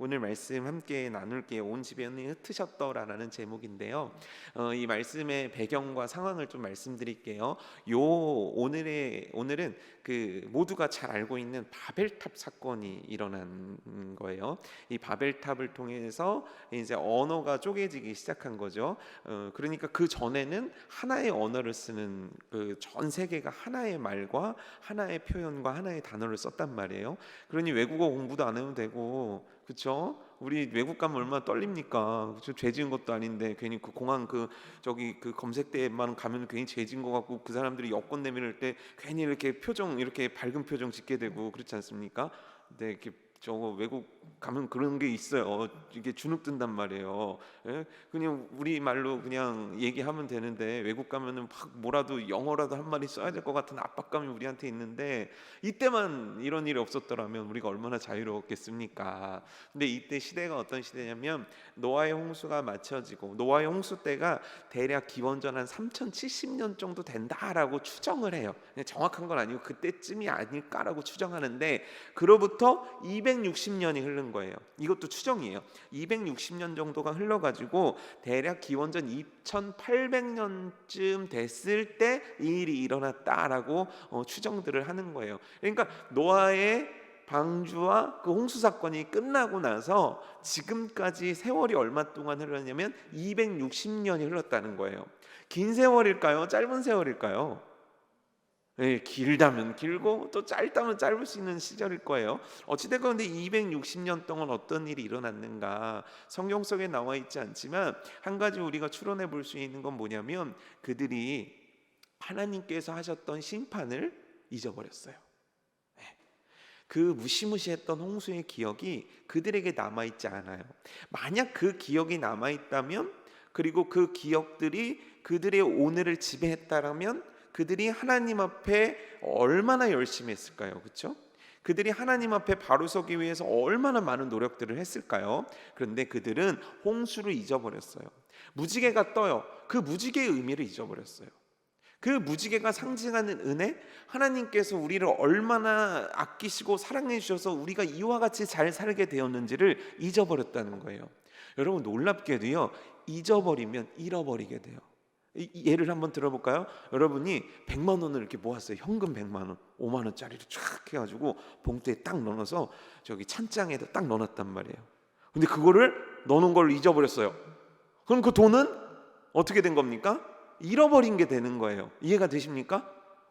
오늘 말씀 함께 나눌게요. 온 집에 은이 흩으셨더라라는 제목인데요. 이 말씀의 배경과 상황을 좀 말씀드릴게요. 오늘은 그 모두가 잘 알고 있는 바벨탑 사건이 일어난 거예요. 이 바벨탑을 통해서 이제 언어가 쪼개지기 시작한 거죠. 그러니까 그 전에는 하나의 언어를 쓰는 그 전 세계가 하나의 말과 하나의 표현과 하나의 단어를 썼단 말이에요. 그러니 외국어 공부도 안 해도 되고, 그렇죠? 우리 외국 가면 얼마나 떨립니까? 그쵸? 죄 지은 것도 아닌데 괜히 그 공항 그 검색대에만 가면 괜히 죄 지은 것 같고, 그 사람들이 여권 내밀을 때 괜히 이렇게 표정, 이렇게 밝은 표정 짓게 되고 그렇지 않습니까? 근데 이렇게 저거 외국 가면 그런 게 있어요. 이게 주눅 든단 말이에요. 예? 그냥 우리 말로 그냥 얘기하면 되는데 외국 가면은 막 뭐라도 영어라도 한 마디 써야 될 것 같은 압박감이 우리한테 있는데, 이때만 이런 일이 없었더라면 우리가 얼마나 자유로웠겠습니까? 근데 이때 시대가 어떤 시대냐면 노아의 홍수가 맞춰지고, 노아의 홍수 때가 대략 기원전 한 3070년 정도 된다라고 추정을 해요. 정확한 건 아니고 그때쯤이 아닐까라고 추정하는데, 그로부터 260년이 흐른 거예요. 이것도 추정이에요. 260년 정도가 흘러가지고 대략 기원전 2800년쯤 됐을 때 이 일이 일어났다라고 추정들을 하는 거예요. 그러니까 노아의 방주와 그 홍수 사건이 끝나고 나서 지금까지 세월이 얼마 동안 흘렀냐면 260년이 흘렀다는 거예요. 긴 세월일까요? 짧은 세월일까요? 네, 길다면 길고 또 짧다면 짧을 수 있는 시절일 거예요. 어찌됐건 근데 260년 동안 어떤 일이 일어났는가, 성경 속에 나와 있지 않지만 한 가지 우리가 추론해 볼 수 있는 건 뭐냐면, 그들이 하나님께서 하셨던 심판을 잊어버렸어요. 그 무시무시했던 홍수의 기억이 그들에게 남아있지 않아요. 만약 그 기억이 남아있다면, 그리고 그 기억들이 그들의 오늘을 지배했다라면 그들이 하나님 앞에 얼마나 열심히 했을까요? 그렇죠? 그들이 하나님 앞에 바로 서기 위해서 얼마나 많은 노력들을 했을까요? 그런데 그들은 홍수를 잊어버렸어요. 무지개가 떠요. 그 무지개의 의미를 잊어버렸어요. 그 무지개가 상징하는 은혜, 하나님께서 우리를 얼마나 아끼시고 사랑해 주셔서 우리가 이와 같이 잘 살게 되었는지를 잊어버렸다는 거예요. 여러분, 놀랍게도요, 잊어버리면 잃어버리게 돼요. 예를 한번 들어볼까요? 여러분이 100만 원을 이렇게 모았어요. 현금 100만 원, 5만 원짜리를 쫙 해가지고 봉투에 딱 넣어서 저기 찬장에다 딱 넣어놨단 말이에요. 근데 그거를 넣는 걸 잊어버렸어요. 그럼 그 돈은 어떻게 된 겁니까? 잃어버린 게 되는 거예요. 이해가 되십니까?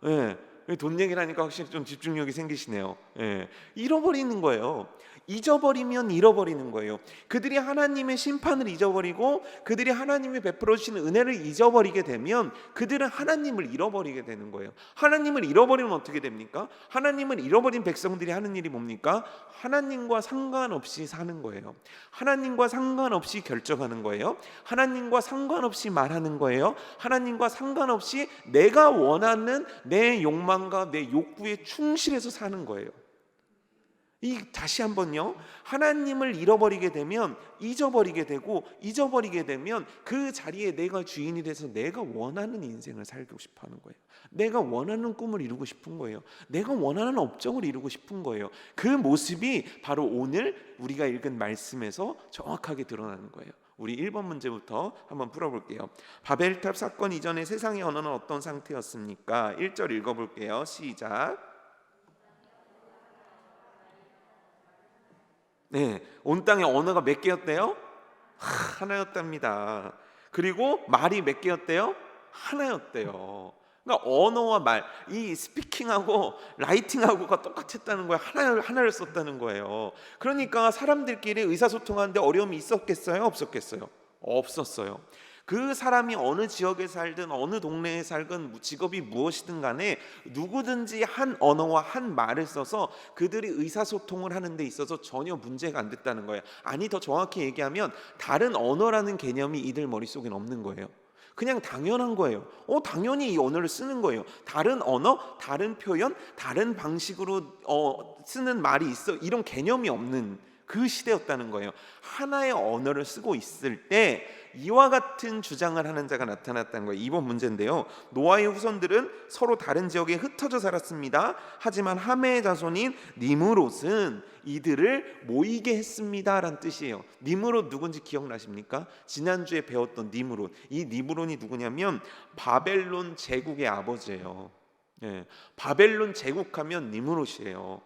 예. 돈 얘기를 하니까 확실히 좀 집중력이 생기시네요. 예. 잃어버리는 거예요. 잊어버리면 잃어버리는 거예요. 그들이 하나님의 심판을 잊어버리고 그들이 하나님이 베풀어 주시는 은혜를 잊어버리게 되면 그들은 하나님을 잃어버리게 되는 거예요. 하나님을 잃어버리면 어떻게 됩니까? 하나님을 잃어버린 백성들이 하는 일이 뭡니까? 하나님과 상관없이 사는 거예요. 하나님과 상관없이 결정하는 거예요. 하나님과 상관없이 말하는 거예요. 하나님과 상관없이 내가 원하는 내 욕망과 내 욕구에 충실해서 사는 거예요. 다시 한번요, 하나님을 잃어버리게 되면 잊어버리게 되고, 잊어버리게 되면 그 자리에 내가 주인이 돼서 내가 원하는 인생을 살고 싶어 하는 거예요. 내가 원하는 꿈을 이루고 싶은 거예요. 내가 원하는 업적을 이루고 싶은 거예요. 그 모습이 바로 오늘 우리가 읽은 말씀에서 정확하게 드러나는 거예요. 우리 1번 문제부터 한번 풀어볼게요. 바벨탑 사건 이전에 세상의 언어는 어떤 상태였습니까? 1절 읽어볼게요. 시작. 네, 온 땅의 언어가 몇 개였대요? 하나였답니다. 그리고 말이 몇 개였대요? 하나였대요. 그러니까 언어와 말, 이 스피킹하고 라이팅하고가 똑같았다는 거예요. 하나를 썼다는 거예요. 그러니까 사람들끼리 의사소통하는데 어려움이 있었겠어요? 없었겠어요? 없었어요. 그 사람이 어느 지역에 살든 어느 동네에 살든 직업이 무엇이든 간에 누구든지 한 언어와 한 말을 써서 그들이 의사소통을 하는 데 있어서 전혀 문제가 안 됐다는 거예요. 아니, 더 정확히 얘기하면 다른 언어라는 개념이 이들 머릿속엔 없는 거예요. 그냥 당연한 거예요. 당연히 이 언어를 쓰는 거예요. 다른 언어, 다른 표현, 다른 방식으로 쓰는 말이 있어, 이런 개념이 없는 그 시대였다는 거예요. 하나의 언어를 쓰고 있을 때 이와 같은 주장을 하는 자가 나타났다는 거예요. 이번 문제인데요. 노아의 후손들은 서로 다른 지역에 흩어져 살았습니다. 하지만 함의 자손인 니므롯은 이들을 모이게 했습니다 라는 뜻이에요. 니므롯 누군지 기억나십니까? 지난주에 배웠던 니므롯. 이 니므롯이 누구냐면 바벨론 제국의 아버지예요. 예, 바벨론 제국하면 니므롯이에요.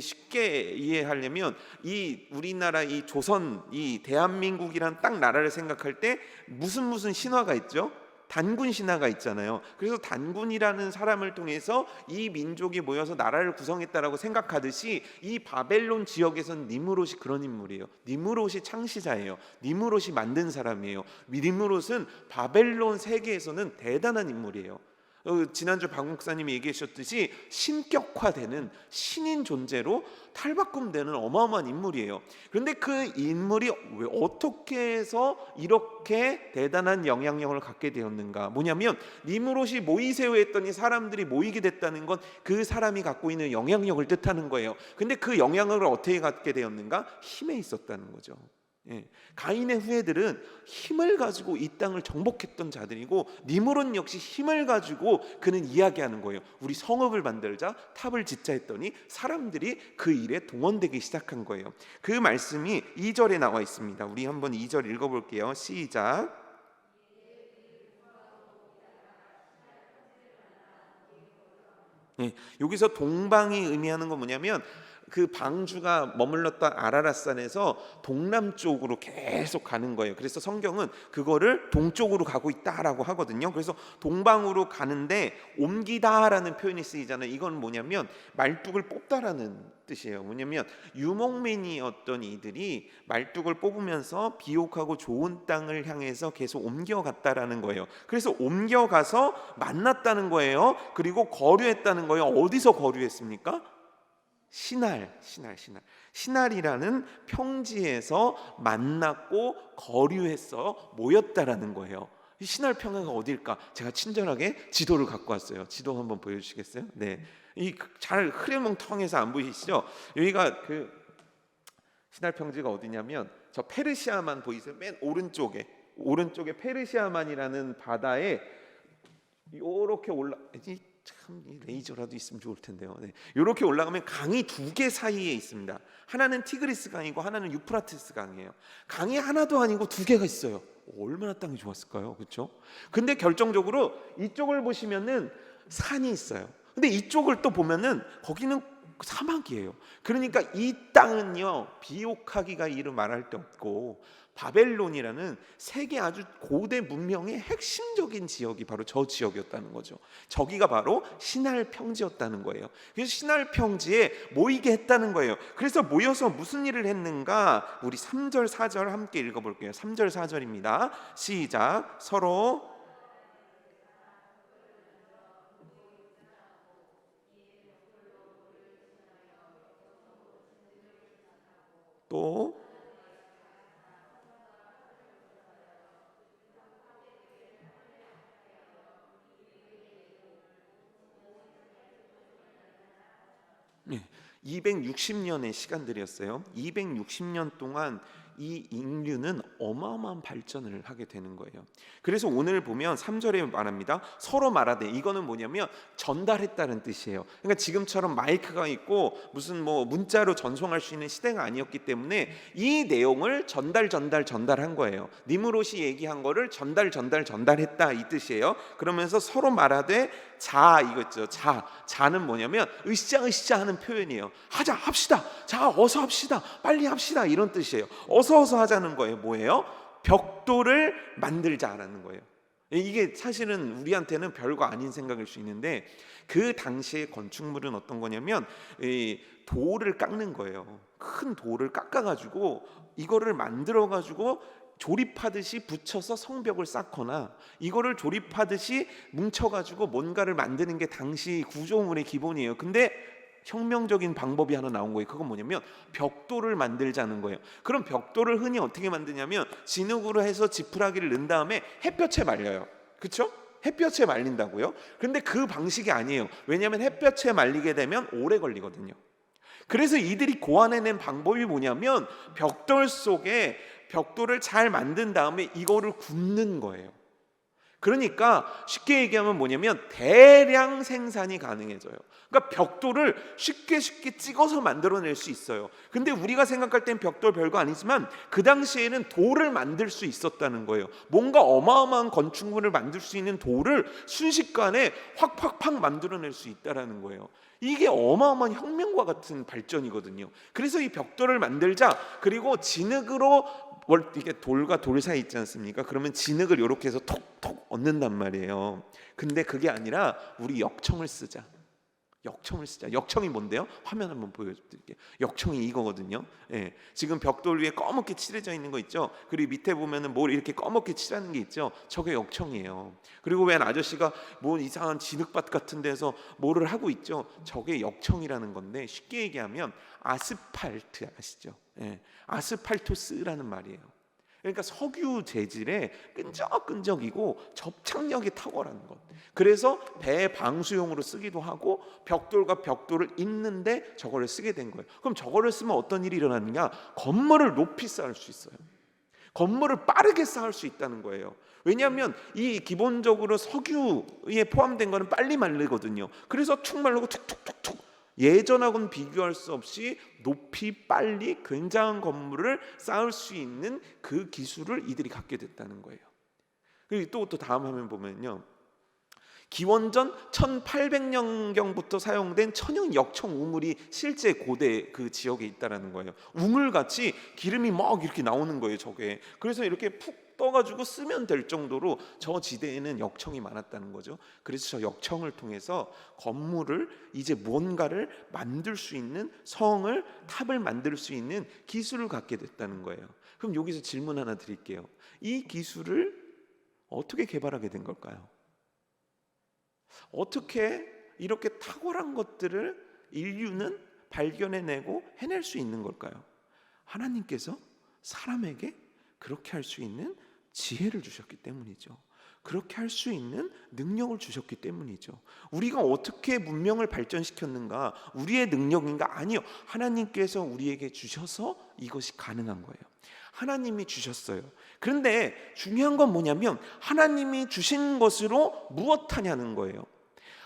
쉽게 이해하려면 이 우리나라 이 조선 이 대한민국이란 딱 나라를 생각할 때 무슨 신화가 있죠? 단군 신화가 있잖아요. 그래서 단군이라는 사람을 통해서 이 민족이 모여서 나라를 구성했다라고 생각하듯이 이 바벨론 지역에서는 니므롯이 그런 인물이에요. 니므롯이 창시자예요. 니므롯이 만든 사람이에요. 니므롯은 바벨론 세계에서는 대단한 인물이에요. 지난주 박 목사님이 얘기해 주셨듯이 신격화되는 신인 존재로 탈바꿈되는 어마어마한 인물이에요. 그런데 그 인물이 왜 어떻게 해서 이렇게 대단한 영향력을 갖게 되었는가? 뭐냐면 니므롯이 모이세요 했더니 사람들이 모이게 됐다는 건 그 사람이 갖고 있는 영향력을 뜻하는 거예요. 근데 그 영향력을 어떻게 갖게 되었는가? 힘에 있었다는 거죠. 예. 가인의 후예들은 힘을 가지고 이 땅을 정복했던 자들이고 니므롯 역시 힘을 가지고 그는 이야기하는 거예요. 우리 성읍을 만들자, 탑을 짓자 했더니 사람들이 그 일에 동원되기 시작한 거예요. 그 말씀이 2절에 나와 있습니다. 우리 한번 2절 읽어볼게요. 시작. 예, 여기서 동방이 의미하는 건 뭐냐면 그 방주가 머물렀던 아라랏산에서 동남쪽으로 계속 가는 거예요. 그래서 성경은 그거를 동쪽으로 가고 있다라고 하거든요. 그래서 동방으로 가는데 옮기다라는 표현이 쓰이잖아요. 이건 뭐냐면 말뚝을 뽑다라는 뜻이에요. 뭐냐면 유목민이었던 이들이 말뚝을 뽑으면서 비옥하고 좋은 땅을 향해서 계속 옮겨갔다라는 거예요. 그래서 옮겨가서 만났다는 거예요. 그리고 거류했다는 거예요. 어디서 거류했습니까? 시날이라는 평지에서 만났고 거류해서 모였다라는 거예요. 이 시날 평야가 어딜까? 제가 친절하게 지도를 갖고 왔어요. 지도 한번 보여주시겠어요? 네, 이 잘 흐리멍텅해서 안 보이시죠? 여기가 그 시날 평지가 어디냐면 저 페르시아만 보이세요? 맨 오른쪽에 페르시아만이라는 바다에 이렇게 참 레이저라도 있으면 좋을 텐데요. 네. 이렇게 올라가면 강이 두 개 사이에 있습니다. 하나는 티그리스 강이고 하나는 유프라테스 강이에요. 강이 하나도 아니고 두 개가 있어요. 얼마나 땅이 좋았을까요? 그렇죠? 근데 결정적으로 이쪽을 보시면은 산이 있어요. 근데 이쪽을 또 보면은 거기는 사막이에요. 그러니까 이 땅은요 비옥하기가 이루 말할 데 없고 바벨론이라는 세계 아주 고대 문명의 핵심적인 지역이 바로 저 지역이었다는 거죠. 저기가 바로 시날 평지였다는 거예요. 그래서 시날 평지에 모이게 했다는 거예요. 그래서 모여서 무슨 일을 했는가? 우리 3절 4절 함께 읽어볼게요. 3절 4절입니다. 시작. 서로 또 네, 260년의 시간들이었어요. 260년 동안 이 인류는 어마어마한 발전을 하게 되는 거예요. 그래서 오늘 보면 3절에 말합니다. 서로 말하되, 이거는 뭐냐면 전달했다는 뜻이에요. 그러니까 지금처럼 마이크가 있고 무슨 뭐 문자로 전송할 수 있는 시대가 아니었기 때문에 이 내용을 전달한 거예요. 니므롯이 얘기한 거를 전달했다 이 뜻이에요. 그러면서 서로 말하되 자, 이거 있죠. 자는 뭐냐면 으쌰으쌰 하는 표현이에요. 합시다. 자, 어서 합시다. 빨리 합시다. 이런 뜻이에요. 어서 하자는 거예요. 뭐예요? 벽돌을 만들자라는 거예요. 이게 사실은 우리한테는 별거 아닌 생각일 수 있는데 그 당시의 건축물은 어떤 거냐면 이 돌을 깎는 거예요. 큰 돌을 깎아가지고 이거를 만들어가지고 조립하듯이 붙여서 성벽을 쌓거나 이거를 조립하듯이 뭉쳐가지고 뭔가를 만드는 게 당시 구조물의 기본이에요. 근데 혁명적인 방법이 하나 나온 거예요. 그건 뭐냐면 벽돌을 만들자는 거예요. 그럼 벽돌을 흔히 어떻게 만드냐면 진흙으로 해서 지푸라기를 넣은 다음에 햇볕에 말려요. 그렇죠? 햇볕에 말린다고요. 근데 그 방식이 아니에요. 왜냐하면 햇볕에 말리게 되면 오래 걸리거든요. 그래서 이들이 고안해낸 방법이 뭐냐면 벽돌 속에 벽돌을 잘 만든 다음에 이거를 굽는 거예요. 그러니까 쉽게 얘기하면 뭐냐면 대량 생산이 가능해져요. 그러니까 벽돌을 쉽게 찍어서 만들어낼 수 있어요. 근데 우리가 생각할 땐 벽돌 별거 아니지만 그 당시에는 돌을 만들 수 있었다는 거예요. 뭔가 어마어마한 건축물을 만들 수 있는 돌을 순식간에 확 만들어낼 수 있다는 거예요. 이게 어마어마한 혁명과 같은 발전이거든요. 그래서 이 벽돌을 만들자, 그리고 진흙으로 이게 돌과 돌 사이 있지 않습니까? 그러면 진흙을 이렇게 해서 톡톡 얻는단 말이에요. 근데 그게 아니라 우리 역청을 쓰자. 역청이 뭔데요? 화면 한번 보여드릴게요. 역청이 이거거든요. 예, 지금 벽돌 위에 검게 칠해져 있는 거 있죠? 그리고 밑에 보면은 뭘 이렇게 검게 칠하는 게 있죠? 저게 역청이에요. 그리고 웬 아저씨가 뭐 이상한 진흙밭 같은 데서 뭐를 하고 있죠? 저게 역청이라는 건데, 쉽게 얘기하면 아스팔트 아시죠? 예, 아스팔토스라는 말이에요. 그러니까 석유 재질에 끈적끈적이고 접착력이 탁월한 것. 그래서 배 방수용으로 쓰기도 하고 벽돌과 벽돌을 잇는데 저거를 쓰게 된 거예요. 그럼 저거를 쓰면 어떤 일이 일어나느냐? 건물을 높이 쌓을 수 있어요. 건물을 빠르게 쌓을 수 있다는 거예요. 왜냐하면 이 기본적으로 석유에 포함된 거는 빨리 마르거든요. 그래서 툭 마르고 툭툭툭툭, 예전하고는 비교할 수 없이 높이 빨리 굉장한 건물을 쌓을 수 있는 그 기술을 이들이 갖게 됐다는 거예요. 그리고 또 다음 화면 보면요, 기원전 1800년경부터 사용된 천연 역청 우물이 실제 고대 그 지역에 있다라는 거예요. 우물같이 기름이 막 이렇게 나오는 거예요, 저게. 그래서 이렇게 푹 떠가지고 쓰면 될 정도로 저 지대에는 역청이 많았다는 거죠. 그래서 저 역청을 통해서 건물을 이제 무언가를 만들 수 있는, 성을, 탑을 만들 수 있는 기술을 갖게 됐다는 거예요. 그럼 여기서 질문 하나 드릴게요. 이 기술을 어떻게 개발하게 된 걸까요? 어떻게 이렇게 탁월한 것들을 인류는 발견해내고 해낼 수 있는 걸까요? 하나님께서 사람에게 그렇게 할 수 있는 지혜를 주셨기 때문이죠. 그렇게 할 수 있는 능력을 주셨기 때문이죠. 우리가 어떻게 문명을 발전시켰는가? 우리의 능력인가? 아니요. 하나님께서 우리에게 주셔서 이것이 가능한 거예요. 하나님이 주셨어요. 그런데 중요한 건 뭐냐면 하나님이 주신 것으로 무엇하냐는 거예요.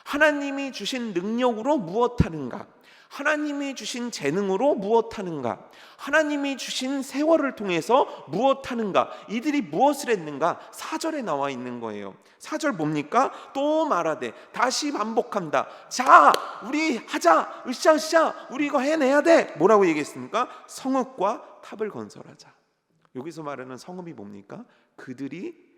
하나님이 주신 능력으로 무엇하는가? 하나님이 주신 재능으로 무엇하는가? 하나님이 주신 세월을 통해서 무엇하는가? 이들이 무엇을 했는가? 4절에 나와 있는 거예요. 4절 뭡니까? 또 말하되, 다시 반복한다. 자, 우리 하자. 으쌰으쌰. 우리 이거 해내야 돼. 뭐라고 얘기했습니까? 성읍과 탑을 건설하자. 여기서 말하는 성읍이 뭡니까? 그들이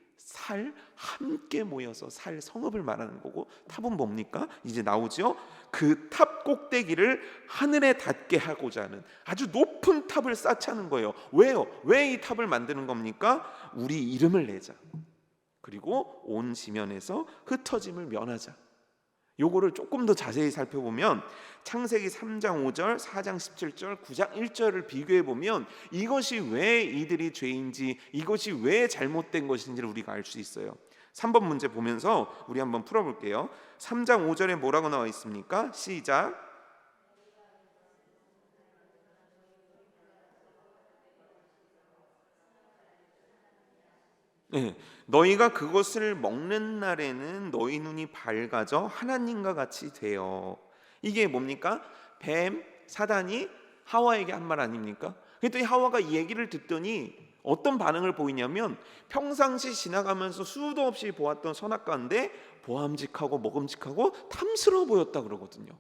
함께 모여서 살 성읍을 말하는 거고, 탑은 뭡니까? 이제 나오죠. 그 탑 꼭대기를 하늘에 닿게 하고자 하는 아주 높은 탑을 쌓자는 거예요. 왜요? 왜 이 탑을 만드는 겁니까? 우리 이름을 내자. 그리고 온 지면에서 흩어짐을 면하자. 요거를 조금 더 자세히 살펴보면 창세기 3장 5절, 4장 17절, 9장 1절을 비교해 보면 이것이 왜 이들이 죄인지, 이것이 왜 잘못된 것인지를 우리가 알 수 있어요. 3번 문제 보면서 우리 한번 풀어볼게요. 3장 5절에 뭐라고 나와 있습니까? 시작. 네, 너희가 그것을 먹는 날에는 너희 눈이 밝아져 하나님과 같이 되어. 이게 뭡니까? 뱀, 사단이 하와에게 한 말 아닙니까? 그랬더니 하와가 이 얘기를 듣더니 어떤 반응을 보이냐면 평상시 지나가면서 수도 없이 보았던 선악과인데 보암직하고 먹음직하고 탐스러워 보였다 그러거든요.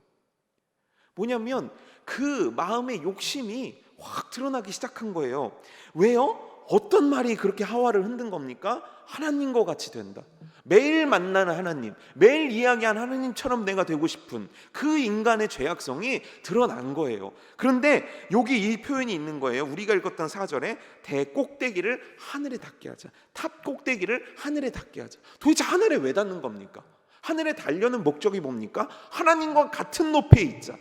뭐냐면 그 마음의 욕심이 확 드러나기 시작한 거예요. 왜요? 어떤 말이 그렇게 하와를 흔든 겁니까? 하나님과 같이 된다. 매일 만나는 하나님, 매일 이야기한 하나님처럼 내가 되고 싶은 그 인간의 죄악성이 드러난 거예요. 그런데 여기 이 표현이 있는 거예요. 우리가 읽었던 4절에 대꼭대기를 하늘에 닿게 하자. 탑 꼭대기를 하늘에 닿게 하자. 도대체 하늘에 왜 닿는 겁니까? 하늘에 닿려는 목적이 뭡니까? 하나님과 같은 높이에 있자.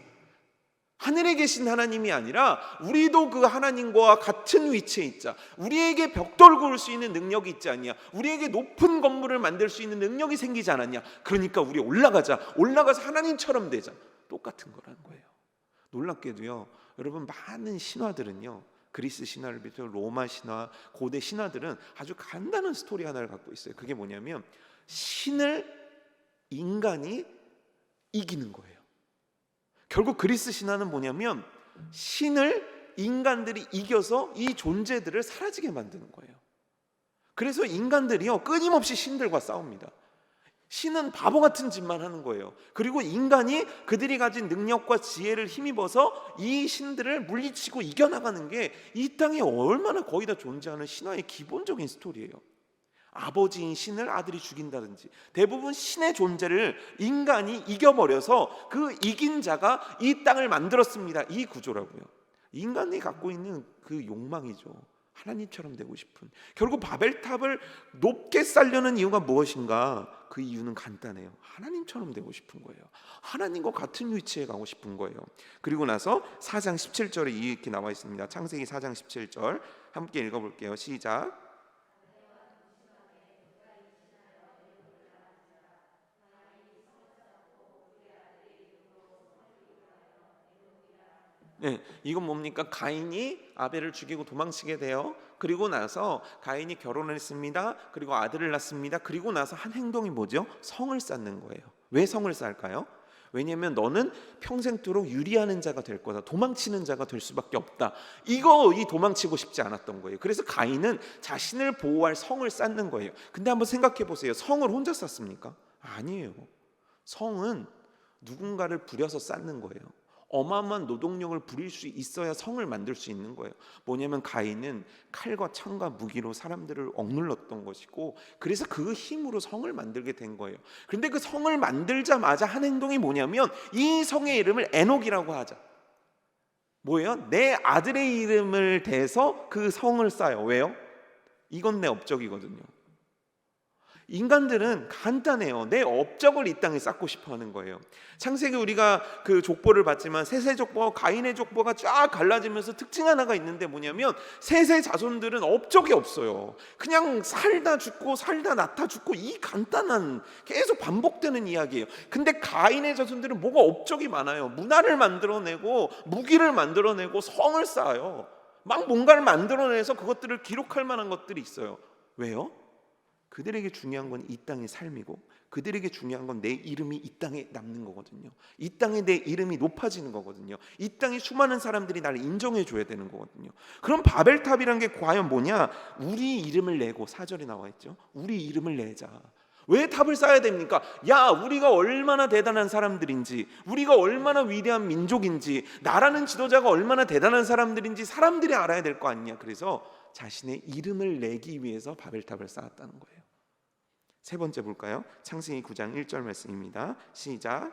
하늘에 계신 하나님이 아니라 우리도 그 하나님과 같은 위치에 있자. 우리에게 벽돌 그을 수 있는 능력이 있지 않냐? 우리에게 높은 건물을 만들 수 있는 능력이 생기지 않았냐? 그러니까 우리 올라가자. 올라가서 하나님처럼 되자. 똑같은 거라는 거예요. 놀랍게도요, 여러분 많은 신화들은요, 그리스 신화를 비롯해 로마 신화, 고대 신화들은 아주 간단한 스토리 하나를 갖고 있어요. 그게 뭐냐면 신을 인간이 이기는 거예요. 결국 그리스 신화는 뭐냐면 신을 인간들이 이겨서 이 존재들을 사라지게 만드는 거예요. 그래서 인간들이요, 끊임없이 신들과 싸웁니다. 신은 바보 같은 짓만 하는 거예요. 그리고 인간이 그들이 가진 능력과 지혜를 힘입어서 이 신들을 물리치고 이겨나가는 게 이 땅에 얼마나 거의 다 존재하는 신화의 기본적인 스토리예요. 아버지인 신을 아들이 죽인다든지, 대부분 신의 존재를 인간이 이겨버려서 그 이긴 자가 이 땅을 만들었습니다. 이 구조라고요. 인간이 갖고 있는 그 욕망이죠. 하나님처럼 되고 싶은. 결국 바벨탑을 높게 쌓려는 이유가 무엇인가? 그 이유는 간단해요. 하나님처럼 되고 싶은 거예요. 하나님과 같은 위치에 가고 싶은 거예요. 그리고 나서 4장 17절에 이렇게 나와 있습니다. 창세기 4장 17절 함께 읽어볼게요. 시작. 네, 이건 뭡니까? 가인이 아벨을 죽이고 도망치게 돼요. 그리고 나서 가인이 결혼을 했습니다. 그리고 아들을 낳습니다. 그리고 나서 한 행동이 뭐죠? 성을 쌓는 거예요. 왜 성을 쌓을까요? 왜냐하면 너는 평생토록 유리하는 자가 될 거다. 도망치는 자가 될 수밖에 없다. 이 도망치고 싶지 않았던 거예요. 그래서 가인은 자신을 보호할 성을 쌓는 거예요. 근데 한번 생각해 보세요. 성을 혼자 쌓습니까? 아니에요. 성은 누군가를 부려서 쌓는 거예요. 어마어마한 노동력을 부릴 수 있어야 성을 만들 수 있는 거예요. 뭐냐면 가인은 칼과 창과 무기로 사람들을 억눌렀던 것이고, 그래서 그 힘으로 성을 만들게 된 거예요. 그런데 그 성을 만들자마자 한 행동이 뭐냐면 이 성의 이름을 에녹이라고 하자. 뭐예요? 내 아들의 이름을 대서 그 성을 쌓아요. 왜요? 이건 내 업적이거든요. 인간들은 간단해요. 내 업적을 이 땅에 쌓고 싶어 하는 거예요. 창세기 우리가 그 족보를 봤지만 셋의 족보와 가인의 족보가 쫙 갈라지면서 특징 하나가 있는데 뭐냐면 셋의 자손들은 업적이 없어요. 그냥 살다 죽고 살다 낳다 죽고, 이 간단한 계속 반복되는 이야기예요. 근데 가인의 자손들은 뭐가 업적이 많아요. 문화를 만들어내고 무기를 만들어내고 성을 쌓아요. 막 뭔가를 만들어내서 그것들을 기록할 만한 것들이 있어요. 왜요? 그들에게 중요한 건 이 땅의 삶이고, 그들에게 중요한 건 내 이름이 이 땅에 남는 거거든요. 이 땅에 내 이름이 높아지는 거거든요. 이 땅에 수많은 사람들이 나를 인정해 줘야 되는 거거든요. 그럼 바벨탑이란 게 과연 뭐냐? 우리 이름을 내고, 4절에 나와 있죠. 우리 이름을 내자. 왜 탑을 쌓아야 됩니까? 야, 우리가 얼마나 대단한 사람들인지, 우리가 얼마나 위대한 민족인지, 나라는 지도자가 얼마나 대단한 사람들인지 사람들이 알아야 될 거 아니냐. 그래서 자신의 이름을 내기 위해서 바벨탑을 쌓았다는 거예요. 세 번째 볼까요? 창세기 9장 1절 말씀입니다. 시작.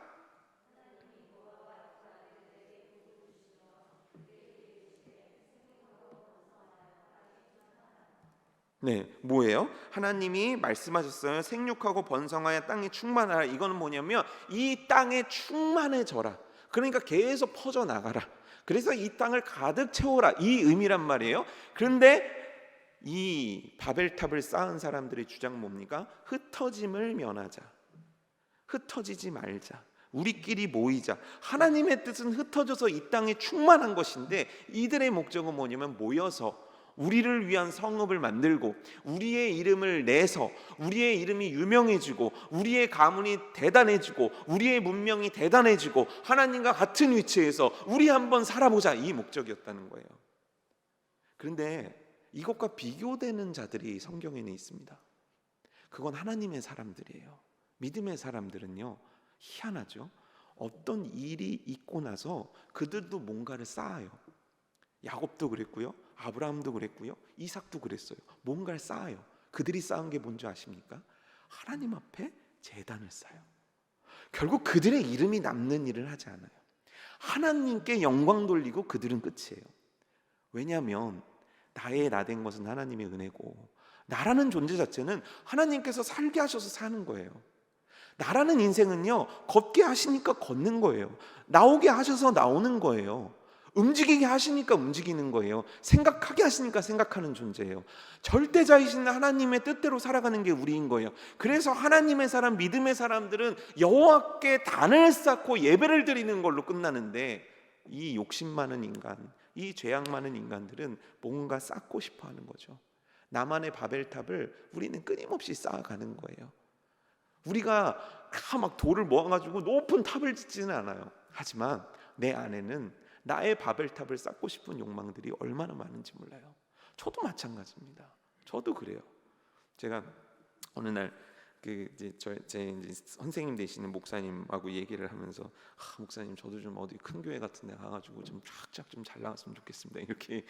네, 뭐예요? 하나님이 말씀하셨어요. 생육하고 번성하여 땅에 충만하라. 이거는 뭐냐면 이 땅에 충만해져라. 그러니까 계속 퍼져나가라. 그래서 이 땅을 가득 채워라, 이 의미란 말이에요. 그런데 이 바벨탑을 쌓은 사람들의 주장 뭡니까? 흩어짐을 면하자. 흩어지지 말자. 우리끼리 모이자. 하나님의 뜻은 흩어져서 이 땅에 충만한 것인데, 이들의 목적은 뭐냐면 모여서 우리를 위한 성읍을 만들고, 우리의 이름을 내서 우리의 이름이 유명해지고, 우리의 가문이 대단해지고, 우리의 문명이 대단해지고, 하나님과 같은 위치에서 우리 한번 살아보자, 이 목적이었다는 거예요. 그런데 이것과 비교되는 자들이 성경에는 있습니다. 그건 하나님의 사람들이에요. 믿음의 사람들은요, 희한하죠. 어떤 일이 있고 나서 그들도 뭔가를 쌓아요. 야곱도 그랬고요, 아브라함도 그랬고요, 이삭도 그랬어요. 뭔가를 쌓아요. 그들이 쌓은 게 뭔지 아십니까? 하나님 앞에 제단을 쌓아요. 결국 그들의 이름이 남는 일을 하지 않아요. 하나님께 영광 돌리고 그들은 끝이에요. 왜냐하면 나의 나된 것은 하나님의 은혜고, 나라는 존재 자체는 하나님께서 살게 하셔서 사는 거예요. 나라는 인생은요, 걷게 하시니까 걷는 거예요. 나오게 하셔서 나오는 거예요. 움직이게 하시니까 움직이는 거예요. 생각하게 하시니까 생각하는 존재예요. 절대자이신 하나님의 뜻대로 살아가는 게 우리인 거예요. 그래서 하나님의 사람, 믿음의 사람들은 여호와께 단을 쌓고 예배를 드리는 걸로 끝나는데, 이 욕심 많은 인간, 이 죄악 많은 인간들은 뭔가 쌓고 싶어 하는 거죠. 나만의 바벨탑을 우리는 끊임없이 쌓아가는 거예요. 우리가 다 막 돌을 모아가지고 높은 탑을 짓지는 않아요. 하지만 내 안에는 나의 바벨탑을 쌓고 싶은 욕망들이 얼마나 많은지 몰라요. 저도 마찬가지입니다. 저도 그래요. 제가 어느 날 제 이제 선생님 되시는 목사님하고 얘기를 하면서 목사님 저도 좀 어디 큰 교회 같은 데 가가지고 좀 쫙쫙 좀 잘 나갔으면 좋겠습니다. 이렇게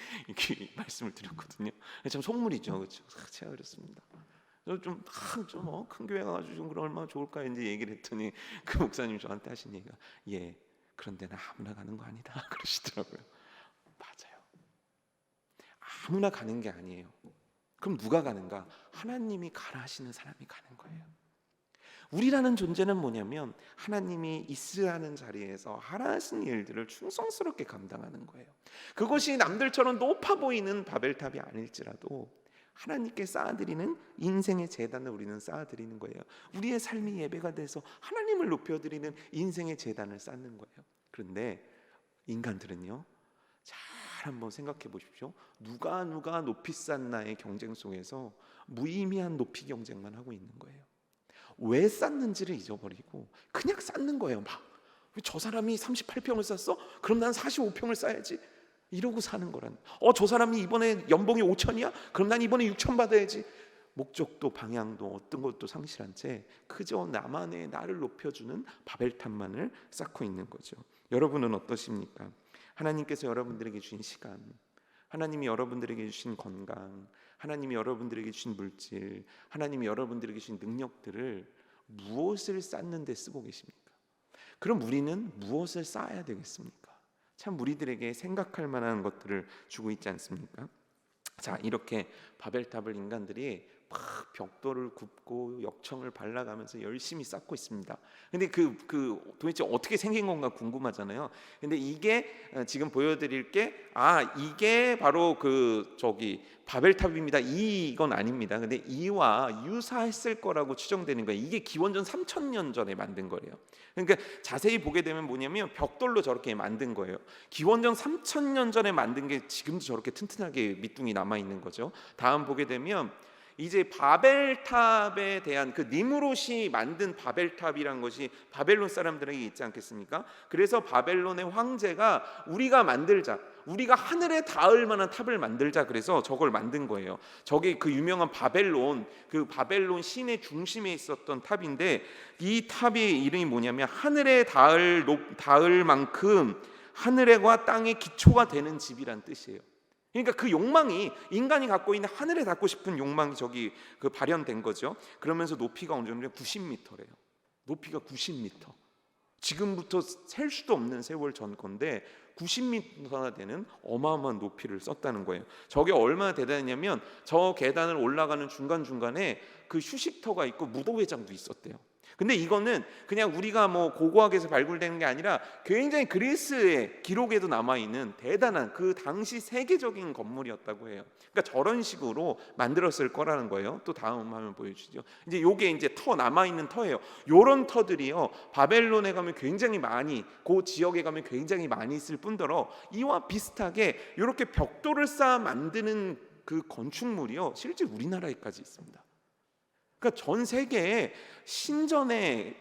말씀을 드렸거든요. 참 속물이죠, 그렇죠? 제가 그랬습니다. 큰 교회 가가지고 좀 그럼 얼마나 좋을까 이제 얘기를 했더니 그 목사님 저한테 하신 얘기가 그런 데는 아무나 가는 거 아니다 그러시더라고요. 맞아요. 아무나 가는 게 아니에요. 그럼 누가 가는가? 하나님이 가라 하시는 사람이 가는 거예요. 우리라는 존재는 뭐냐면 하나님이 있으라는 자리에서 하라 하신 일들을 충성스럽게 감당하는 거예요. 그것이 남들처럼 높아 보이는 바벨탑이 아닐지라도 하나님께 쌓아드리는 인생의 재단을 우리는 쌓아드리는 거예요. 우리의 삶이 예배가 돼서 하나님을 높여드리는 인생의 재단을 쌓는 거예요. 그런데 인간들은요, 잘 한번 생각해 보십시오. 누가 높이 쌓나의 경쟁 속에서 무의미한 높이 경쟁만 하고 있는 거예요. 왜 쌓는지를 잊어버리고 그냥 쌓는 거예요. 저 사람이 38평을 쌓았어? 그럼 난 45평을 쌓아야지. 이러고 사는 거란. 저 사람이 이번에 연봉이 5천이야? 그럼 난 이번에 6천 받아야지. 목적도 방향도 어떤 것도 상실한 채 그저 나만의 나를 높여주는 바벨탑만을 쌓고 있는 거죠. 여러분은 어떠십니까? 하나님께서 여러분들에게 주신 시간, 하나님이 여러분들에게 주신 건강, 하나님이 여러분들에게 주신 물질, 하나님이 여러분들에게 주신 능력들을 무엇을 쌓는 데 쓰고 계십니까? 그럼 우리는 무엇을 쌓아야 되겠습니까? 참 우리들에게 생각할 만한 것들을 주고 있지 않습니까? 자, 이렇게 바벨탑을 인간들이 막 벽돌을 굽고 역청을 발라가면서 열심히 쌓고 있습니다. 근데 도대체 어떻게 생긴 건가 궁금하잖아요. 근데 이게 지금 보여드릴 게 이게 바로 바벨탑입니다. 이건 아닙니다. 근데 이와 유사했을 거라고 추정되는 거예요. 이게 기원전 3000년 전에 만든 거예요. 그러니까 자세히 보게 되면 뭐냐면 벽돌로 저렇게 만든 거예요. 기원전 3000년 전에 만든 게 지금도 저렇게 튼튼하게 밑둥이 남아 있는 거죠. 다음 보게 되면 이제 바벨탑에 대한 니무롯이 만든 바벨탑이란 것이 바벨론 사람들에게 있지 않겠습니까? 그래서 바벨론의 황제가 우리가 하늘에 닿을 만한 탑을 만들자 그래서 저걸 만든 거예요. 저게 유명한 바벨론 신의 중심에 있었던 탑인데 이 탑의 이름이 뭐냐면 하늘에 닿을 만큼 하늘과 땅의 기초가 되는 집이란 뜻이에요. 그러니까 그 욕망이 인간이 갖고 있는 하늘에 닿고 싶은 욕망이 발현된 거죠. 그러면서 높이가 어느 정도 90m래요. 높이가 90m. 지금부터 셀 수도 없는 세월 전 건데 90m나 되는 어마어마한 높이를 썼다는 거예요. 저게 얼마나 대단했냐면 저 계단을 올라가는 중간중간에 휴식터가 있고 무도회장도 있었대요. 근데 이거는 그냥 우리가 고고학에서 발굴되는 게 아니라 굉장히 그리스의 기록에도 남아있는 대단한 당시 세계적인 건물이었다고 해요. 그러니까 저런 식으로 만들었을 거라는 거예요. 또 다음 화면 보여주시죠. 이제 요게 이제 남아있는 터예요. 요런 터들이요 바벨론에 가면 굉장히 많이 지역에 가면 굉장히 많이 있을 뿐더러 이와 비슷하게 이렇게 벽돌을 쌓아 만드는 건축물이요 실제 우리나라에까지 있습니다. 그러니까 전 세계에 신전의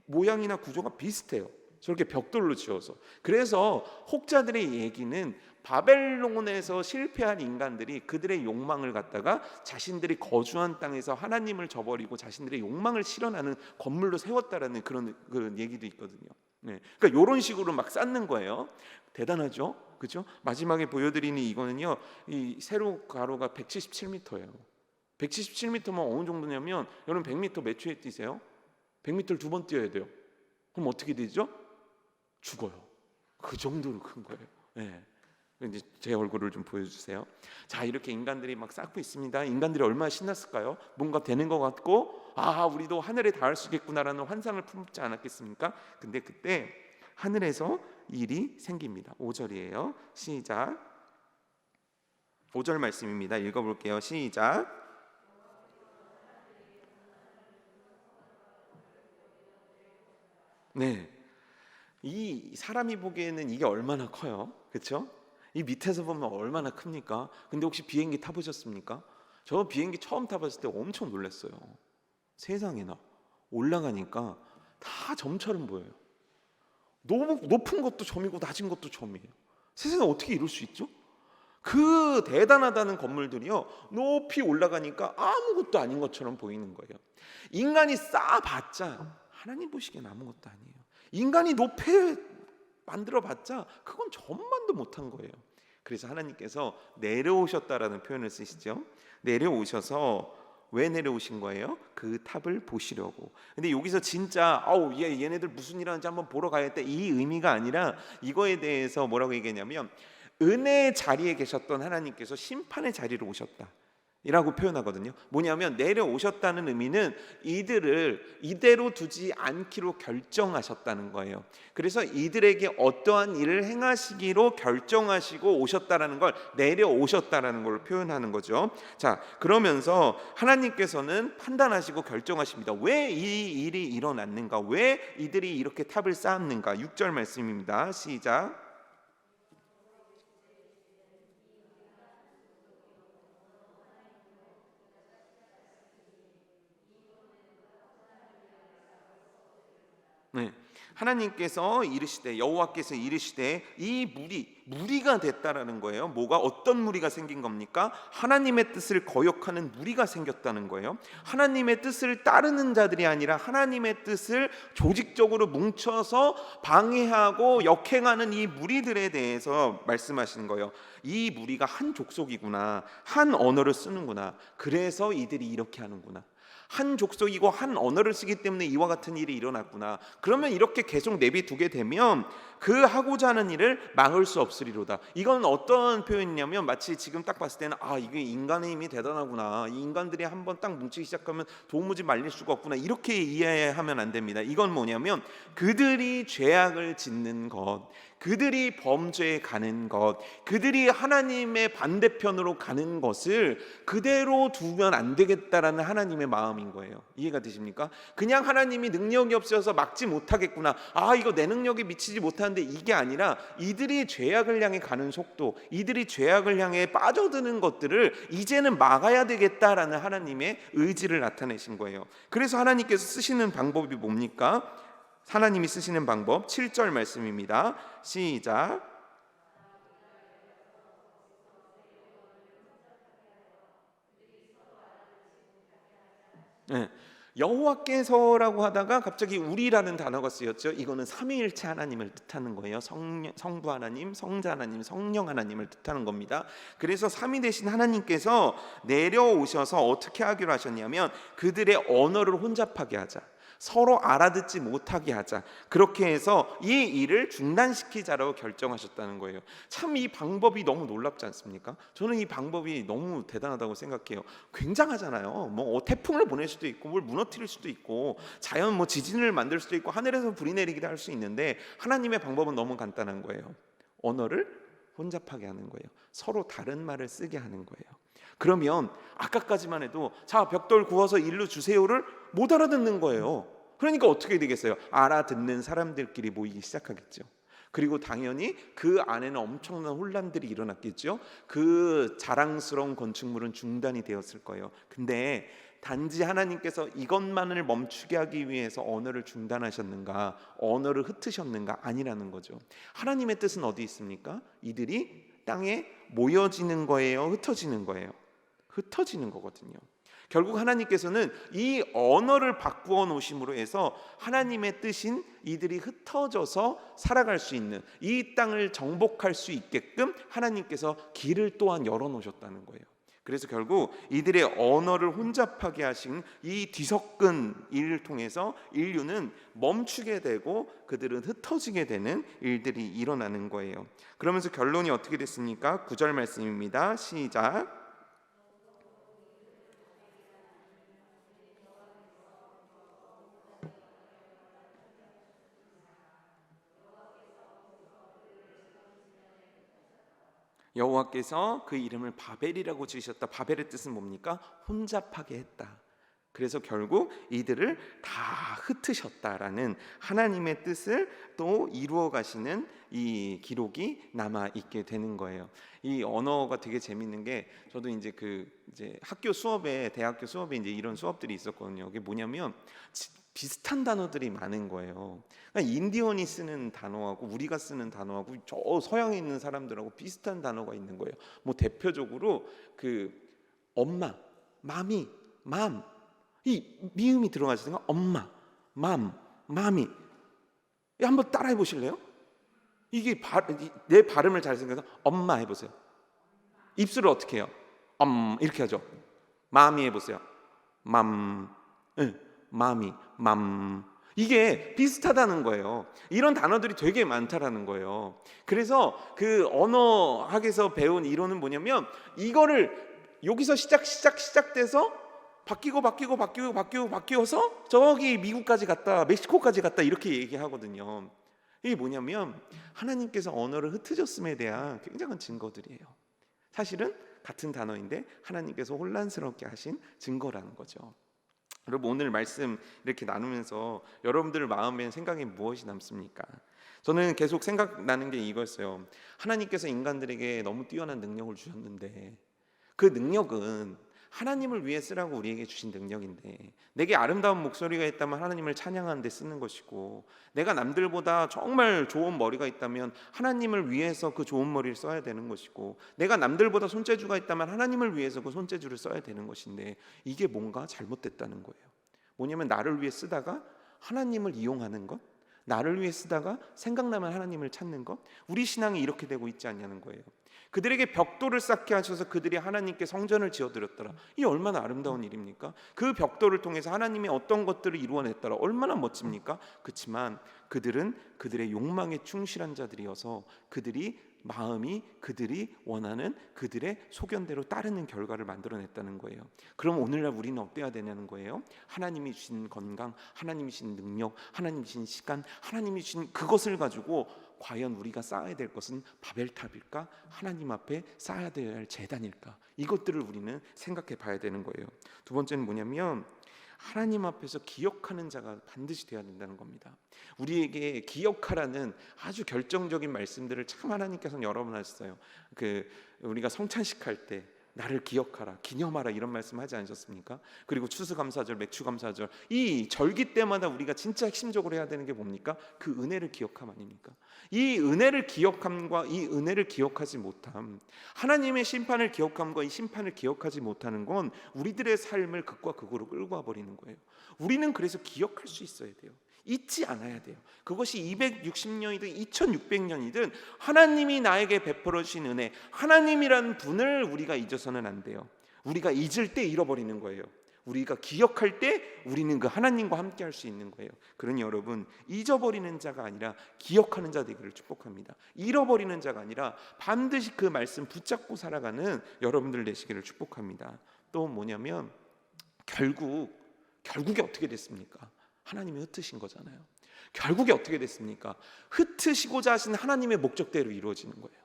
모양이나 구조가 비슷해요. 저렇게 벽돌로 지어서. 그래서 혹자들의 얘기는 바벨론에서 실패한 인간들이 그들의 욕망을 갖다가 자신들이 거주한 땅에서 하나님을 저버리고 자신들의 욕망을 실현하는 건물로 세웠다라는 그런 얘기도 있거든요. 그러니까 이런 식으로 막 쌓는 거예요. 대단하죠, 그렇죠? 마지막에 보여드리는 이거는요, 이 세로 가로가 177m예요. 177m면 어느 정도냐면 여러분 100m 몇 초에 뛰세요? 100m를 2번 뛰어야 돼요. 그럼 어떻게 되죠? 죽어요. 그 정도로 큰 거예요. 이제 제 얼굴을 좀 보여주세요. 자, 이렇게 인간들이 막 쌓고 있습니다. 인간들이 얼마나 신났을까요? 뭔가 되는 것 같고 우리도 하늘에 닿을 수 있겠구나라는 환상을 품지 않았겠습니까? 근데 그때 하늘에서 일이 생깁니다. 5절이에요. 시작. 5절 말씀입니다. 읽어볼게요. 시작. 네, 이 사람이 보기에는 이게 얼마나 커요, 그렇죠? 이 밑에서 보면 얼마나 큽니까? 근데 혹시 비행기 타보셨습니까? 저 비행기 처음 타봤을 때 엄청 놀랐어요. 세상에나 올라가니까 다 점처럼 보여요. 너무 높은 것도 점이고 낮은 것도 점이에요. 세상에 어떻게 이럴 수 있죠? 그 대단하다는 건물들이요, 높이 올라가니까 아무것도 아닌 것처럼 보이는 거예요. 인간이 쌓아봤자 하나님 보시기엔 아무것도 아니에요. 인간이 높이 만들어봤자 그건 전만도 못한 거예요. 그래서 하나님께서 내려오셨다라는 표현을 쓰시죠. 내려오셔서 왜 내려오신 거예요? 그 탑을 보시려고. 근데 여기서 진짜 얘네들 무슨 일 하는지 한번 보러 가야겠다, 이 의미가 아니라 이거에 대해서 뭐라고 얘기했냐면, 은혜의 자리에 계셨던 하나님께서 심판의 자리로 오셨다 이라고 표현하거든요. 뭐냐면 내려오셨다는 의미는 이들을 이대로 두지 않기로 결정하셨다는 거예요. 그래서 이들에게 어떠한 일을 행하시기로 결정하시고 오셨다라는 걸 내려오셨다라는 걸 표현하는 거죠. 자, 그러면서 하나님께서는 판단하시고 결정하십니다. 왜 이 일이 일어났는가? 왜 이들이 이렇게 탑을 쌓았는가? 6절 말씀입니다. 시작. 네. 하나님께서 이르시되, 여호와께서 이르시되, 이 무리가 됐다라는 거예요. 뭐가, 어떤 무리가 생긴 겁니까? 하나님의 뜻을 거역하는 무리가 생겼다는 거예요. 하나님의 뜻을 따르는 자들이 아니라 하나님의 뜻을 조직적으로 뭉쳐서 방해하고 역행하는 이 무리들에 대해서 말씀하시는 거예요. 이 무리가 한 족속이구나, 한 언어를 쓰는구나, 그래서 이들이 이렇게 하는구나, 한 족속이고 한 언어를 쓰기 때문에 이와 같은 일이 일어났구나. 그러면 이렇게 계속 내비두게 되면 그 하고자 하는 일을 막을 수 없으리로다. 이건 어떤 표현이냐면, 마치 지금 딱 봤을 때는 이게 인간의 힘이 대단하구나, 이 인간들이 한번 딱 뭉치기 시작하면 도무지 말릴 수가 없구나, 이렇게 이해하면 안 됩니다. 이건 뭐냐면, 그들이 죄악을 짓는 것, 그들이 범죄에 가는 것, 그들이 하나님의 반대편으로 가는 것을 그대로 두면 안 되겠다라는 하나님의 마음인 거예요. 이해가 되십니까? 그냥 하나님이 능력이 없어서 막지 못하겠구나, 이거 내 능력이 미치지 못하는데, 이게 아니라 이들이 죄악을 향해 가는 속도, 이들이 죄악을 향해 빠져드는 것들을 이제는 막아야 되겠다라는 하나님의 의지를 나타내신 거예요. 그래서 하나님께서 쓰시는 방법이 뭡니까? 하나님이 쓰시는 방법 7절 말씀입니다. 시작. 네. 여호와께서라고 하다가 갑자기 우리라는 단어가 쓰였죠. 이거는 삼위일체 하나님을 뜻하는 거예요. 성부 하나님, 성자 하나님, 성령 하나님을 뜻하는 겁니다. 그래서 삼위 되신 하나님께서 내려오셔서 어떻게 하기로 하셨냐면, 그들의 언어를 혼잡하게 하자, 서로 알아듣지 못하게 하자, 그렇게 해서 이 일을 중단시키자라고 결정하셨다는 거예요. 참 이 방법이 너무 놀랍지 않습니까? 저는 이 방법이 너무 대단하다고 생각해요. 굉장하잖아요. 태풍을 보낼 수도 있고, 뭘 무너뜨릴 수도 있고, 자연 지진을 만들 수도 있고, 하늘에서 불이 내리기도 할 수 있는데, 하나님의 방법은 너무 간단한 거예요. 언어를 혼잡하게 하는 거예요. 서로 다른 말을 쓰게 하는 거예요. 그러면 아까까지만 해도 자, 벽돌 구워서 일로 주세요를 못 알아듣는 거예요. 그러니까 어떻게 되겠어요? 알아듣는 사람들끼리 모이기 시작하겠죠. 그리고 당연히 그 안에는 엄청난 혼란들이 일어났겠죠. 그 자랑스러운 건축물은 중단이 되었을 거예요. 근데 단지 하나님께서 이것만을 멈추게 하기 위해서 언어를 중단하셨는가, 언어를 흩으셨는가? 아니라는 거죠. 하나님의 뜻은 어디 있습니까? 이들이 땅에 모여지는 거예요, 흩어지는 거예요? 흩어지는 거거든요. 결국 하나님께서는 이 언어를 바꾸어 놓으심으로 해서 하나님의 뜻인 이들이 흩어져서 살아갈 수 있는, 이 땅을 정복할 수 있게끔 하나님께서 길을 또한 열어 놓으셨다는 거예요. 그래서 결국 이들의 언어를 혼잡하게 하신 이 뒤섞은 일을 통해서 인류는 멈추게 되고 그들은 흩어지게 되는 일들이 일어나는 거예요. 그러면서 결론이 어떻게 됐습니까? 9절 말씀입니다. 시작. 여호와께서 그 이름을 바벨이라고 지으셨다. 바벨의 뜻은 뭡니까? 혼잡하게 했다. 그래서 결국 이들을 다 흩으셨다라는 하나님의 뜻을 또 이루어 가시는 이 기록이 남아 있게 되는 거예요. 이 언어가 되게 재밌는 게, 저도 이제 학교 수업에, 대학교 수업에 이제 이런 수업들이 있었거든요. 이게 뭐냐면 비슷한 단어들이 많은 거예요. 그러니까 인디언이 쓰는 단어하고 우리가 쓰는 단어하고 저 서양에 있는 사람들하고 비슷한 단어가 있는 거예요. 뭐 대표적으로 그 엄마, 마미, 맘, 이 미음이 들어가시니까 엄마, 맘, 마미. 한번 따라해 보실래요? 이게 내 발음을 잘 생각해서 엄마 해보세요. 입술을 어떻게 해요? 이렇게 하죠. 마미 해보세요. 맘, 마미, 맘. 이게 비슷하다는 거예요. 이런 단어들이 되게 많다라는 거예요. 그래서 그 언어학에서 배운 이론은 뭐냐면, 이거를 여기서 시작돼서 바뀌어서 저기 미국까지 갔다, 멕시코까지 갔다, 이렇게 얘기하거든요. 이게 뭐냐면 하나님께서 언어를 흩으셨음에 대한 굉장한 증거들이에요. 사실은 같은 단어인데 하나님께서 혼란스럽게 하신 증거라는 거죠. 여러분, 오늘 말씀 이렇게 나누면서 여러분들 마음에 생각이 무엇이 남습니까? 저는 계속 생각나는 게 이거였어요. 하나님께서 인간들에게 너무 뛰어난 능력을 주셨는데, 그 능력은 하나님을 위해 쓰라고 우리에게 주신 능력인데, 내게 아름다운 목소리가 있다면 하나님을 찬양하는 데 쓰는 것이고, 내가 남들보다 정말 좋은 머리가 있다면 하나님을 위해서 그 좋은 머리를 써야 되는 것이고, 내가 남들보다 손재주가 있다면 하나님을 위해서 그 손재주를 써야 되는 것인데, 이게 뭔가 잘못됐다는 거예요. 뭐냐면 나를 위해 쓰다가 하나님을 이용하는 것, 나를 위해 쓰다가 생각나면 하나님을 찾는 것, 우리 신앙이 이렇게 되고 있지 않냐는 거예요. 그들에게 벽돌을 쌓게 하셔서 그들이 하나님께 성전을 지어드렸더라. 이 얼마나 아름다운 일입니까? 그 벽돌을 통해서 하나님이 어떤 것들을 이루어냈더라. 얼마나 멋집니까? 그렇지만 그들은 그들의 욕망에 충실한 자들이어서 마음이 그들이 원하는 그들의 소견대로 따르는 결과를 만들어냈다는 거예요. 그럼 오늘날 우리는 어때야 되냐는 거예요. 하나님이 주신 건강, 하나님이 주신 능력, 하나님이 주신 시간, 하나님이 주신 그것을 가지고 과연 우리가 쌓아야 될 것은 바벨탑일까? 하나님 앞에 쌓아야 될 제단일까? 이것들을 우리는 생각해 봐야 되는 거예요. 두 번째는 뭐냐면, 하나님 앞에서 기억하는 자가 반드시 되어야 된다는 겁니다. 우리에게 기억하라는 아주 결정적인 말씀들을 참 하나님께서는 여러 번 하셨어요. 우리가 성찬식 할 때 나를 기억하라, 기념하라, 이런 말씀 하지 않으셨습니까? 그리고 추수감사절, 맥추감사절, 이 절기 때마다 우리가 진짜 핵심적으로 해야 되는 게 뭡니까? 그 은혜를 기억함 아닙니까? 이 은혜를 기억함과 이 은혜를 기억하지 못함, 하나님의 심판을 기억함과 이 심판을 기억하지 못하는 건 우리들의 삶을 극과 극으로 끌고 와 버리는 거예요. 우리는 그래서 기억할 수 있어야 돼요. 잊지 않아야 돼요. 그것이 260년이든 2600년이든 하나님이 나에게 베풀어 주신 은혜, 하나님이라는 분을 우리가 잊어서는 안 돼요. 우리가 잊을 때 잃어버리는 거예요. 우리가 기억할 때 우리는 그 하나님과 함께 할 수 있는 거예요. 그러니 여러분, 잊어버리는 자가 아니라 기억하는 자 되기를 축복합니다. 잃어버리는 자가 아니라 반드시 그 말씀 붙잡고 살아가는 여러분들 되시기를 축복합니다. 또 뭐냐면, 결국에 어떻게 됐습니까? 하나님이 흩으신 거잖아요. 결국에 어떻게 됐습니까? 흩으시고자 하신 하나님의 목적대로 이루어지는 거예요.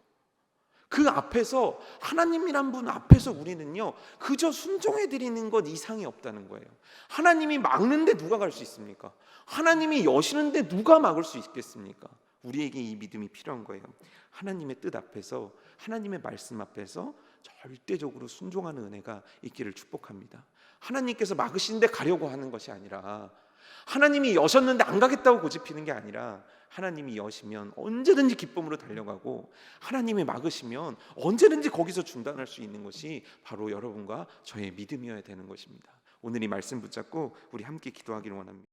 그 앞에서, 하나님이란 분 앞에서 우리는요 그저 순종해 드리는 것 이상이 없다는 거예요. 하나님이 막는데 누가 갈 수 있습니까? 하나님이 여시는데 누가 막을 수 있겠습니까? 우리에게 이 믿음이 필요한 거예요. 하나님의 뜻 앞에서, 하나님의 말씀 앞에서 절대적으로 순종하는 은혜가 있기를 축복합니다. 하나님께서 막으시는데 가려고 하는 것이 아니라, 하나님이 여셨는데 안 가겠다고 고집피는 게 아니라, 하나님이 여시면 언제든지 기쁨으로 달려가고, 하나님이 막으시면 언제든지 거기서 중단할 수 있는 것이 바로 여러분과 저의 믿음이어야 되는 것입니다. 오늘 이 말씀 붙잡고 우리 함께 기도하기를 원합니다.